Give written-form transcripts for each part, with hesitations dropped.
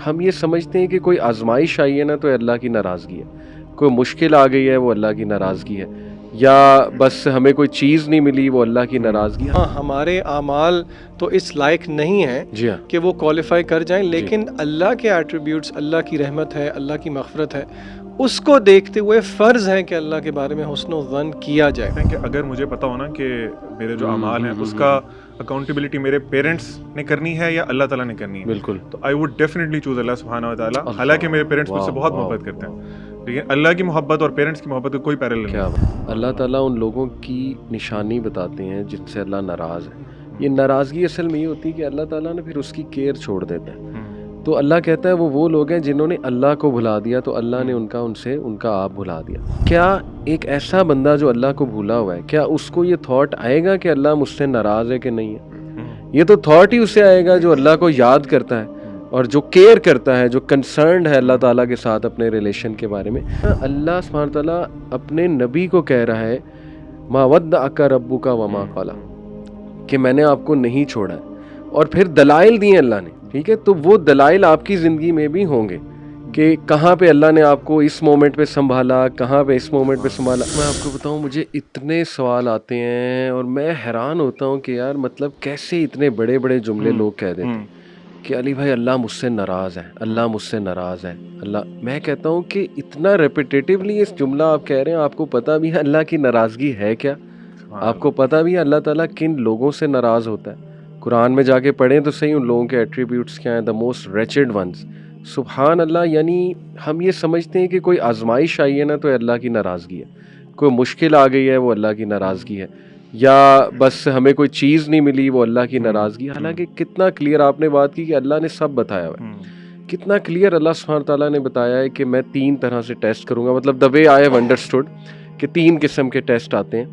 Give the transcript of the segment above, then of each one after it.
ہم یہ سمجھتے ہیں کہ کوئی آزمائش آئی ہے نا تو اللہ کی ناراضگی ہے, کوئی مشکل آ گئی ہے وہ اللہ کی ناراضگی ہے, یا بس ہمیں کوئی چیز نہیں ملی وہ اللہ کی ناراضگی ہے. ہاں ہمارے اعمال تو اس لائق نہیں ہیں جی ہاں, کہ وہ کوالیفائی کر جائیں, لیکن اللہ کے ایٹریبیوٹس, اللہ کی رحمت ہے, اللہ کی مغفرت ہے, اس کو دیکھتے ہوئے فرض ہے کہ اللہ کے بارے میں حسن و ظن کیا جائے. کہ اگر مجھے پتا ہونا کہ میرے جو اعمال ہیں اس کا اکاؤنٹیبلٹی میرے پیرنٹس نے کرنی ہے یا اللہ تعالیٰ نے کرنی ہے, بالکل, تو آئی ووڈ ڈیفینیٹلی چوز اللہ سبحانہ و تعالیٰ. حالانکہ میرے پیرنٹس مجھ سے بہت محبت کرتے ہیں, لیکن اللہ کی محبت اور پیرنٹس کی محبت کا کوئی پیرلل نہیں. کیا اللہ تعالیٰ ان لوگوں کی نشانی بتاتے ہیں جن سے اللہ ناراض ہے. یہ ناراضگی اصل میں یہ ہوتی ہے کہ اللہ تعالیٰ نے پھر اس کی کیئر چھوڑ دیتا ہے. تو اللہ کہتا ہے وہ لوگ ہیں جنہوں نے اللہ کو بھلا دیا تو اللہ نے ان کا آپ بھلا دیا. کیا ایک ایسا بندہ جو اللہ کو بھولا ہوا ہے, کیا اس کو یہ تھاٹ آئے گا کہ اللہ مجھ سے ناراض ہے کہ نہیں ہے؟ یہ تو تھاٹ ہی اسے آئے گا جو اللہ کو یاد کرتا ہے اور جو کیئر کرتا ہے, جو کنسرنڈ ہے اللہ تعالیٰ کے ساتھ اپنے ریلیشن کے بارے میں. اللہ سبحانہ تعالیٰ اپنے نبی کو کہہ رہا ہے ما ودعک ربک وما قلی, کہ میں نے آپ کو نہیں چھوڑا ہے, اور پھر دلائل دیے اللہ نے. ٹھیک ہے, تو وہ دلائل آپ کی زندگی میں بھی ہوں گے کہ کہاں پہ اللہ نے آپ کو اس مومنٹ پہ سنبھالا, کہاں پہ اس مومنٹ پہ سنبھالا. میں آپ کو بتاؤں, مجھے اتنے سوال آتے ہیں اور میں حیران ہوتا ہوں کہ یار مطلب کیسے اتنے بڑے بڑے جملے لوگ کہہ دیتے ہیں کہ علی بھائی اللہ مجھ سے ناراض ہے, اللہ مجھ سے ناراض ہے, اللہ. میں کہتا ہوں کہ اتنا ریپیٹیٹیولی اس جملہ آپ کہہ رہے ہیں, آپ کو پتہ بھی ہے اللہ کی ناراضگی ہے کیا؟ آپ کو پتہ بھی ہے اللہ تعالیٰ کن لوگوں سے ناراض ہوتا ہے؟ قرآن میں جا کے پڑھیں تو صحیح ان لوگوں کے ایٹریبیوٹس کیا ہیں, دا موسٹ ریچڈ ونز. سبحان اللہ. یعنی ہم یہ سمجھتے ہیں کہ کوئی آزمائش آئی ہے نا تو اللہ کی ناراضگی ہے, کوئی مشکل آ گئی ہے وہ اللہ کی ناراضگی ہے, یا بس ہمیں کوئی چیز نہیں ملی وہ اللہ کی ناراضگی. حالانکہ کتنا کلیئر آپ نے بات کی کہ اللہ نے سب بتایا ہوا ہے. کتنا کلیئر اللہ سبحانہ تعالیٰ نے بتایا ہے کہ میں 3 طرح سے ٹیسٹ کروں گا. مطلب دا وے آئی ہیو انڈرسٹوڈ کہ 3 قسم کے ٹیسٹ آتے ہیں.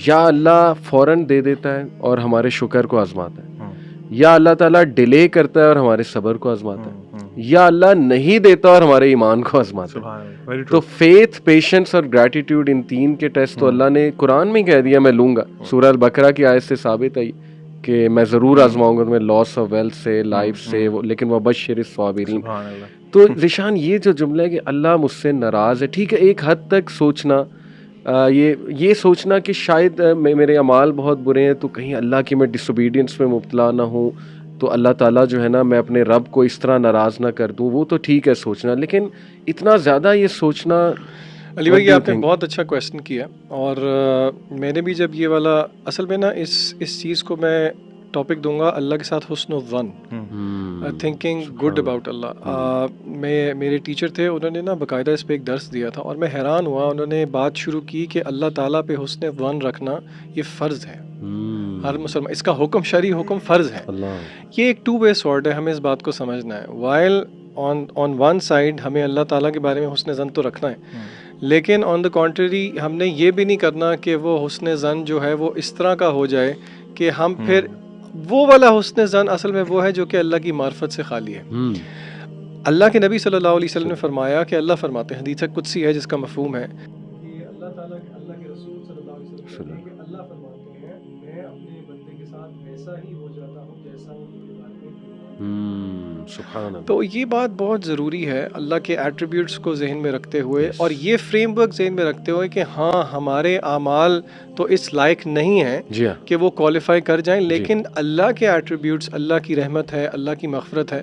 یا اللہ فوراً دے دیتا ہے اور ہمارے شکر کو آزماتا ہے, یا اللہ تعالیٰ ڈیلے کرتا ہے اور ہمارے صبر کو آزماتا ہے, یا اللہ نہیں دیتا اور ہمارے ایمان کو آزماتا ہے. تو فیتھ, پیشنس اور گریٹیٹیوڈ, ان 3 کے ٹیسٹ تو اللہ نے قرآن میں کہہ دیا میں لوں گا. سورہ البقرہ کی آیت سے ثابت ہے کہ میں ضرور آزماؤں گا تمہیں لاس آف ویلتھ سے, لائف سے, لیکن وبشر الصابرین. تو ذیشان یہ جو جملہ ہے کہ اللہ مجھ سے ناراض ہے, ٹھیک ہے ایک حد تک سوچنا, یہ سوچنا کہ شاید میرے اعمال بہت برے ہیں تو کہیں اللہ کی میں ڈس اوبیڈینس میں مبتلا نہ ہوں, تو اللہ تعالیٰ جو ہے نا میں اپنے رب کو اس طرح ناراض نہ کر دوں, وہ تو ٹھیک ہے سوچنا. لیکن اتنا زیادہ یہ سوچنا. علی بھائی آپ نے بہت اچھا کویسچن کیا, اور میں نے بھی جب یہ والا اصل میں نا اس چیز کو میں ٹاپک دوں گا اللہ کے ساتھ حسن و ظن, تھنکنگ گڈ اباؤٹ اللہ. میرے ٹیچر تھے, انہوں نے نا باقاعدہ اس پہ ایک درس دیا تھا, اور میں حیران ہوا. انہوں نے بات شروع کی کہ اللہ تعالیٰ پہ حسن ظن رکھنا یہ فرض ہے, ہر مسلمان, اس کا حکم شرعی حکم فرض ہے. یہ ایک 2 way sword ہے, ہمیں اس بات کو سمجھنا ہے. وائل آن ون سائڈ ہمیں اللہ تعالیٰ کے بارے میں حسن ظن تو رکھنا ہے, لیکن آن دا کنٹری ہم نے یہ بھی نہیں کرنا کہ وہ حسن ظن جو ہے وہ اس طرح کا ہو جائے کہ ہم پھر وہ والا حسن ظن اصل میں وہ ہے جو کہ اللہ کی معرفت سے خالی ہے. اللہ کے نبی صلی اللہ علیہ وسلم نے فرمایا کہ اللہ فرماتے ہیں, حدیث قدسی ہے جس کا مفہوم ہے کہ اللہ تعالیٰ اللہ کے رسول صلی اللہ علیہ وسلم کہ اللہ فرماتے ہیں میں اپنے بندے کے ساتھ ویسا ہی ہو جاتا ہوں جیسا وہ میرے بارے میں. سبحان اللہ. تو یہ بات بہت ضروری ہے اللہ کے ایٹریبیوٹس کو ذہن میں رکھتے ہوئے, اور یہ فریم ورک ذہن میں رکھتے ہوئے کہ ہاں ہمارے اعمال تو اس لائق نہیں ہیں کہ وہ کوالیفائی کر جائیں, لیکن اللہ کے ایٹریبیوٹس, اللہ کی رحمت ہے, اللہ کی مغفرت ہے,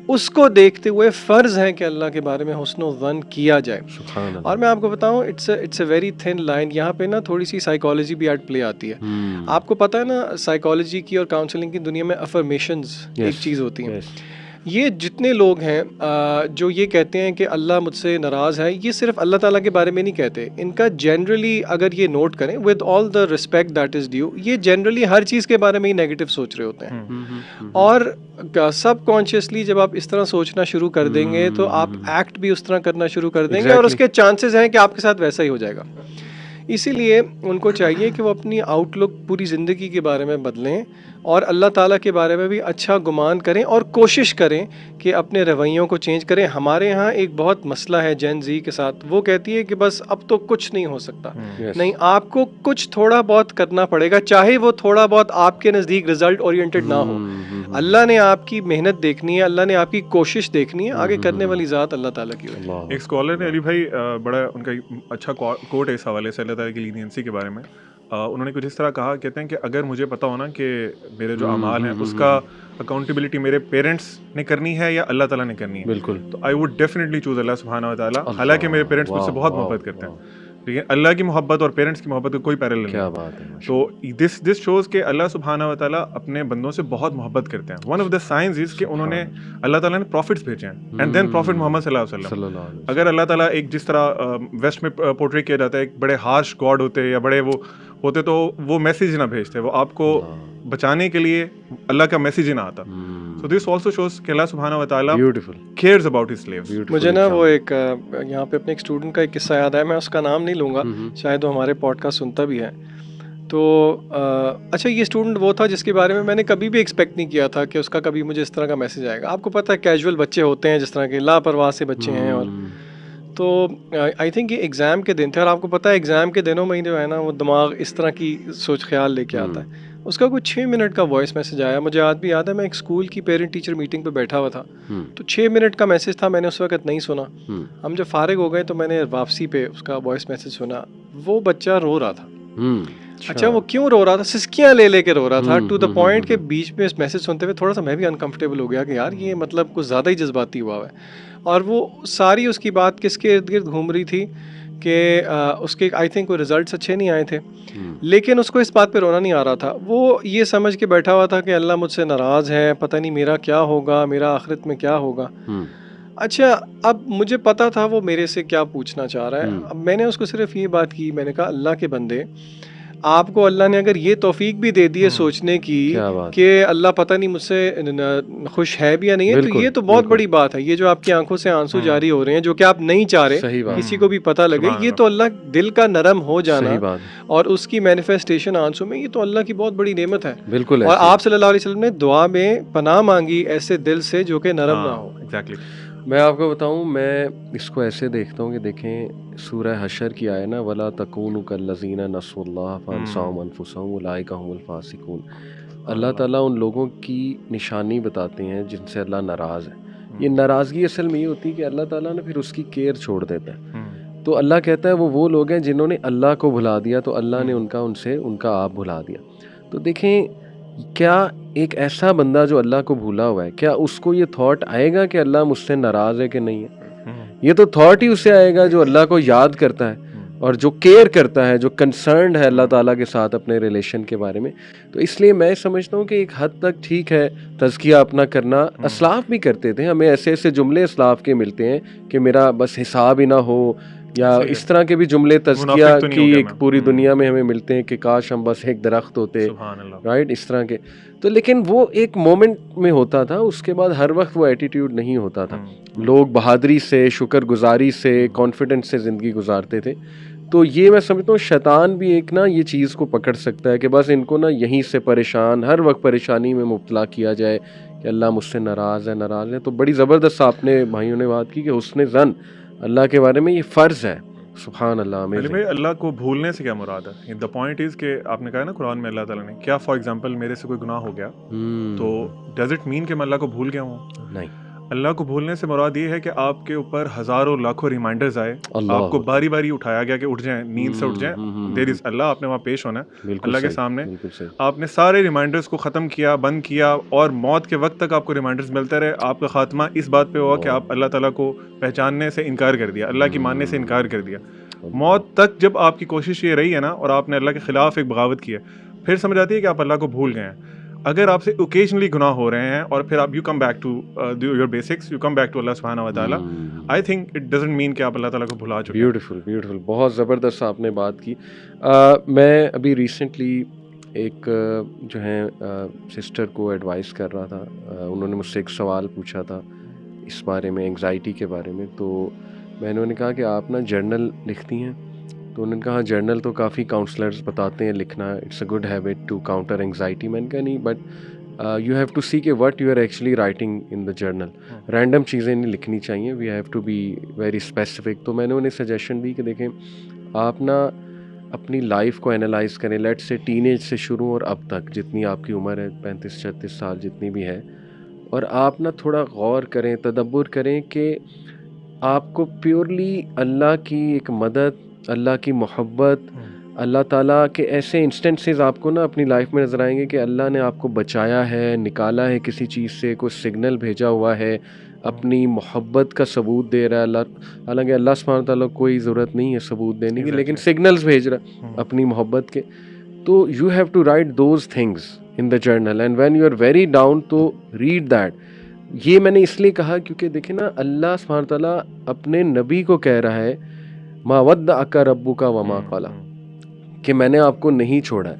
اس کو دیکھتے ہوئے فرض ہے کہ اللہ کے بارے میں حسن و ظن کیا جائے. اور میں آپ کو بتاؤں it's a very thin line. یہاں پہ نا تھوڑی سی سائیکالوجی بھی ایٹ پلے آتی ہے. آپ کو پتہ ہے نا سائیکالوجی کی اور کاؤنسلنگ کی دنیا میں افرمیشنز ایک چیز ہوتی ہیں. یہ جتنے لوگ ہیں جو یہ کہتے ہیں کہ اللہ مجھ سے ناراض ہے, یہ صرف اللہ تعالیٰ کے بارے میں نہیں کہتے. ان کا جنرلی اگر یہ نوٹ کریں with all the respect that is due, یہ جنرلی ہر چیز کے بارے میں ہی نیگیٹو سوچ رہے ہوتے ہیں. اور سب کانشیسلی جب آپ اس طرح سوچنا شروع کر دیں گے تو آپ ایکٹ بھی اس طرح کرنا شروع کر دیں گے, اور اس کے چانسز ہیں کہ آپ کے ساتھ ویسا ہی ہو جائے گا. اسی لیے ان کو چاہیے کہ وہ اپنی آؤٹ لک پوری زندگی کے بارے میں بدلیں اور اللہ تعالیٰ کے بارے میں بھی اچھا گمان کریں اور کوشش کریں کہ اپنے رویوں کو چینج کریں. ہمارے ہاں ایک بہت مسئلہ ہے جین زی کے ساتھ, وہ کہتی ہے کہ بس اب تو کچھ نہیں ہو سکتا. نہیں, آپ کو کچھ تھوڑا بہت کرنا پڑے گا, چاہے وہ تھوڑا بہت آپ کے نزدیک رزلٹ اورینٹڈ نہ ہو. اللہ نے آپ کی محنت دیکھنی ہے, اللہ نے آپ کی کوشش دیکھنی ہے, آگے کرنے والی ذات اللہ تعالیٰ کی ہوتی ہے. ایک اسکالر نے علی بھائی بڑا ان کا اچھا کوٹ ہے اس حوالے سے اللہ تعالیٰ کی لینینسی کے بارے میں. انہوں نے کچھ اس طرح کہا, کہتے ہیں کہ اگر مجھے پتا ہونا کہ میرے جو اعمال ہیں اس کا اکاؤنٹیبلٹی میرے پیرنٹس نے کرنی ہے یا اللہ تعالیٰ نے کرنی ہے, بالکل, تو آئی وڈ ڈیفینیٹلی چوز اللہ سبحانہ و تعالیٰ. حالانکہ میرے پیرنٹس مجھ سے بہت محبت کرتے ہیں, لیکن اللہ کی محبت اور پیرنٹس کی محبت کا کوئی پیرلل نہیں. کیا بات ہے. تو دس شوز کہ اللہ سبحانہ و تعالیٰ اپنے بندوں سے بہت محبت کرتے ہیں. ون آف دا سائنز از کہ انہوں نے اللہ تعالیٰ نے پروفٹس بھیجے ہیں, اینڈ دین پروفٹ محمد صلی اللہ علیہ وسلم. اگر اللہ تعالیٰ ایک جس طرح ویسٹ میں پورٹری کیا جاتا ہے ایک بڑے ہارش گاڈ ہوتے یا بڑے وہ ہوتے, تو وہ میسیج نہ بھیجتے, وہ آپ کو بچانے کے لیے اللہ کا میسیج ہی نہ آتا. So this also shows کہ اللہ سبحانہ و تعالیٰ cares about his slaves. مجھے نا وہ ایک یہاں پہ اپنے ایک اسٹوڈنٹ کا ایک قصہ یاد ہے, میں اس کا نام نہیں لوں گا, شاید وہ ہمارے پوڈ کاسٹ سنتا بھی ہے. تو اچھا, یہ اسٹوڈنٹ وہ تھا جس کے بارے میں نے کبھی بھی ایکسپیکٹ نہیں کیا تھا کہ اس کا کبھی مجھے اس طرح کا میسیج آئے گا. آپ کو پتہ ہے کیجول بچے ہوتے ہیں جس طرح کے لاپرواہ سے بچے ہیں, اور تو آئی تھنک یہ ایگزام کے دن تھے, اور آپ کو پتہ ہے ایگزام کے دنوں میں جو ہے نا وہ دماغ اس طرح کی سوچ خیال لے کے آتا ہے. اس کا کوئی 6 منٹ کا وائس میسیج آیا, مجھے آج بھی یاد ہے, میں ایک اسکول کی پیرنٹ ٹیچر میٹنگ پہ بیٹھا ہوا تھا, تو 6 منٹ کا میسیج تھا, میں نے اس وقت نہیں سنا. ہم جب فارغ ہو گئے تو میں نے واپسی پہ اس کا وائس میسیج سنا. وہ بچہ رو رہا تھا. اچھا, وہ کیوں رو رہا تھا؟ سسکیاں لے لے کے رو رہا تھا, ٹو دا پوائنٹ کہ بیچ میں اس میسیج سنتے ہوئے تھوڑا سا میں بھی انکمفرٹیبل ہو گیا کہ یار یہ مطلب کچھ زیادہ ہی جذباتی ہوا ہے. اور وہ ساری اس کی بات کس کے ارد گرد گھوم رہی تھی کہ اس کے آئی تھنک کوئی رزلٹس اچھے نہیں آئے تھے, لیکن اس کو اس بات پہ رونا نہیں آ رہا تھا. وہ یہ سمجھ کے بیٹھا ہوا تھا کہ اللہ مجھ سے ناراض ہے, پتہ نہیں میرا کیا ہوگا, میرا آخرت میں کیا ہوگا. اچھا, اب مجھے پتا تھا وہ میرے سے کیا پوچھنا چاہ رہا ہے. اب میں نے اس کو صرف یہ بات کی, میں نے کہا اللہ کے بندے, آپ کو اللہ نے اگر یہ توفیق بھی دے دی ہے سوچنے کی کہ اللہ پتہ نہیں مجھ سے خوش ہے بھی یا نہیں ہے, تو یہ تو بہت بڑی بات ہے. یہ جو آپ کی آنکھوں سے آنسو جاری ہو رہے ہیں جو کہ آپ نہیں چاہ رہے کسی کو بھی پتہ لگے, یہ تو اللہ دل کا نرم ہو جانا اور اس کی مینیفیسٹیشن آنسو میں, یہ تو اللہ کی بہت بڑی نعمت ہے. بالکل. اور آپ صلی اللہ علیہ وسلم نے دعا میں پناہ مانگی ایسے دل سے جو کہ نرم نہ ہو. میں آپ کو بتاؤں, میں اس کو ایسے دیکھتا ہوں کہ دیکھیں سورہ حشر کی آئے نا, وَلَا تَكُونُوا كَالَّذِينَ نَسُوا اللَّهَ فَأَنسَاهُمْ أَنفُسَهُمْ أُولَٰئِكَ هُمُ الْفَاسِقُونَ. اللہ تعالیٰ ان لوگوں کی نشانی بتاتے ہیں جن سے اللہ ناراض ہے. یہ ناراضگی اصل میں یہ ہوتی ہے کہ اللہ تعالیٰ نے پھر اس کی کیئر چھوڑ دیتا ہے. تو اللہ کہتا ہے وہ لوگ ہیں جنہوں نے اللہ کو بھلا دیا, تو اللہ نے ان کا آپ بھلا دیا. تو دیکھیں کیا ایک ایسا بندہ جو اللہ کو بھولا ہوا ہے, کیا اس کو یہ تھاٹ آئے گا کہ اللہ مجھ سے ناراض ہے کہ نہیں ہے؟ یہ تو تھاٹ ہی اسے آئے گا جو اللہ کو یاد کرتا ہے اور جو کیئر کرتا ہے, جو کنسرنڈ ہے اللہ تعالیٰ کے ساتھ اپنے ریلیشن کے بارے میں. تو اس لیے میں سمجھتا ہوں کہ ایک حد تک ٹھیک ہے تزکیہ اپنا کرنا. اسلاف بھی کرتے تھے, ہمیں ایسے ایسے جملے اسلاف کے ملتے ہیں کہ میرا بس حساب ہی نہ ہو, یا اس طرح کے بھی جملے تزکیہ کی ایک پوری دنیا میں ہمیں ملتے ہیں کہ کاش ہم بس ایک درخت ہوتے, رائٹ, اس طرح کے. تو لیکن وہ ایک مومنٹ میں ہوتا تھا, اس کے بعد ہر وقت وہ ایٹیٹیوڈ نہیں ہوتا تھا. لوگ بہادری سے, شکر گزاری سے, کانفیڈنس سے زندگی گزارتے تھے. تو یہ میں سمجھتا ہوں شیطان بھی ایک نا یہ چیز کو پکڑ سکتا ہے کہ بس ان کو نا یہیں سے پریشان, ہر وقت پریشانی میں مبتلا کیا جائے کہ اللہ مجھ سے ناراض ہے. تو بڑی زبردست آپ نے بھائیوں نے بات کی کہ حسن ظن اللہ کے بارے میں یہ فرض ہے. سبحان اللہ. بھائی اللہ کو بھولنے سے کیا مراد ہے؟ دا پوائنٹ از کہ آپ نے کہا نا قرآن میں اللہ تعالیٰ نے کیا, فار ایگزامپل میرے سے کوئی گناہ ہو گیا تو ڈز اٹ مین کہ میں اللہ کو بھول گیا ہوں؟ نہیں. اللہ کو بھولنے سے مراد یہ ہے کہ آپ کے اوپر ہزاروں لاکھوں ریمائنڈرز آئے, آپ کو باری باری اٹھایا گیا کہ اٹھ جائیں, نیند سے اٹھ جائیں, دیر از اللہ, آپ نے وہاں پیش ہونا ہے اللہ کے سامنے. آپ نے سارے ریمائنڈرز کو ختم کیا, بند کیا, اور موت کے وقت تک آپ کو ریمائنڈرز ملتے رہے. آپ کا خاتمہ اس بات پہ ہوا کہ آپ اللہ تعالیٰ کو پہچاننے سے انکار کر دیا, اللہ کی ماننے سے انکار کر دیا. موت تک جب آپ کی کوشش یہ رہی ہے نا, اور آپ نے اللہ کے خلاف ایک بغاوت کی ہے, پھر سمجھ آتی ہے کہ آپ اللہ کو بھول گئے ہیں. اگر آپ سے اوکیجنلی گناہ ہو رہے ہیں اور پھر آپ you come back to your basics, you come back to اللہ سبحانہ و تعالیٰ, I think it doesn't mean کہ آپ اللہ تعالیٰ کو بھلا چکے. بیوٹیفل, بہت زبردست آپ نے بات کی. میں ابھی ریسنٹلی ایک جو ہے سسٹر کو ایڈوائز کر رہا تھا, انہوں نے مجھ سے ایک سوال پوچھا تھا اس بارے میں, انگزائٹی کے بارے میں. تو میں نے انہیں کہا کہ آپ نا جرنل لکھتی ہیں, تو انہوں نے کہا جرنل تو کافی کاؤنسلرز بتاتے ہیں لکھنا، it's a good habit to counter anxiety. میں نے کہا نہیں، but you have to see کہ what you are actually writing in the journal. Random چیزیں نہیں لکھنی چاہیے، we have to be very specific. تو میں نے انہیں سجیشن دی کہ دیکھیں آپ نا اپنی لائف کو انالائز کریں، لیٹ سے ٹین ایج سے شروع اور اب تک جتنی آپ کی عمر ہے 35-36 سال جتنی بھی ہے، اور آپ نا تھوڑا غور کریں، تدبر کریں کہ آپ کو پیورلی اللہ کی ایک مدد، اللہ کی محبت، اللہ تعالیٰ کے ایسے انسٹنسز آپ کو نا اپنی لائف میں نظر آئیں گے کہ اللہ نے آپ کو بچایا ہے، نکالا ہے کسی چیز سے، کوئی سگنل بھیجا ہوا ہے، اپنی محبت کا ثبوت دے رہا ہے اللہ. حالانکہ اللہ سبحانہ تعالیٰ کوئی ضرورت نہیں ہے ثبوت دینے کی، لیکن سگنلز بھیج رہا ہے اپنی محبت کے. تو you have to write those things in the journal, and when you are very down تو ریڈ دیٹ. یہ میں نے اس لیے کہا کیونکہ دیکھیں نا اللہ سبحانہ تعالیٰ اپنے نبی کو کہہ رہا ہے ما ودعک ربک وما قلی، کہ میں نے آپ کو نہیں چھوڑا ہے،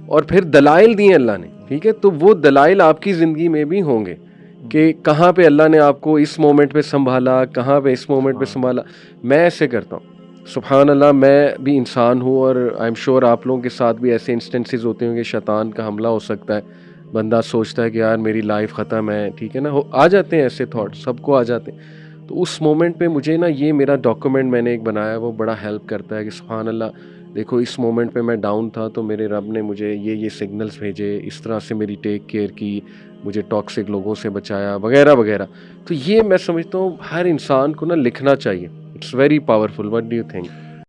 اور پھر دلائل دیے اللہ نے. ٹھیک ہے، تو وہ دلائل آپ کی زندگی میں بھی ہوں گے کہ کہاں پہ اللہ نے آپ کو اس مومنٹ پہ سنبھالا، کہاں پہ اس مومنٹ پہ سنبھالا. میں ایسے کرتا ہوں، سبحان اللہ، میں بھی انسان ہوں، اور آئی ایم شیور آپ لوگوں کے ساتھ بھی ایسے انسٹنسز ہوتے ہوں گے شیطان کا حملہ ہو سکتا ہے. بندہ سوچتا ہے کہ یار میری لائف ختم ہے، ٹھیک ہے نا، آ جاتے ہیں ایسے تھاٹ، سب کو آ جاتے ہیں. تو اس مومنٹ پہ مجھے نا یہ میرا ڈاکومنٹ میں نے ایک بنایا، وہ بڑا ہیلپ کرتا ہے کہ سبحان اللہ دیکھو اس مومنٹ پہ میں ڈاؤن تھا تو میرے رب نے مجھے یہ سگنلز بھیجے، اس طرح سے میری ٹیک کیئر کی، مجھے ٹاکسک لوگوں سے بچایا وغیرہ وغیرہ. تو یہ میں سمجھتا ہوں ہر انسان کو نا لکھنا چاہیے، it's very powerful. What do you think?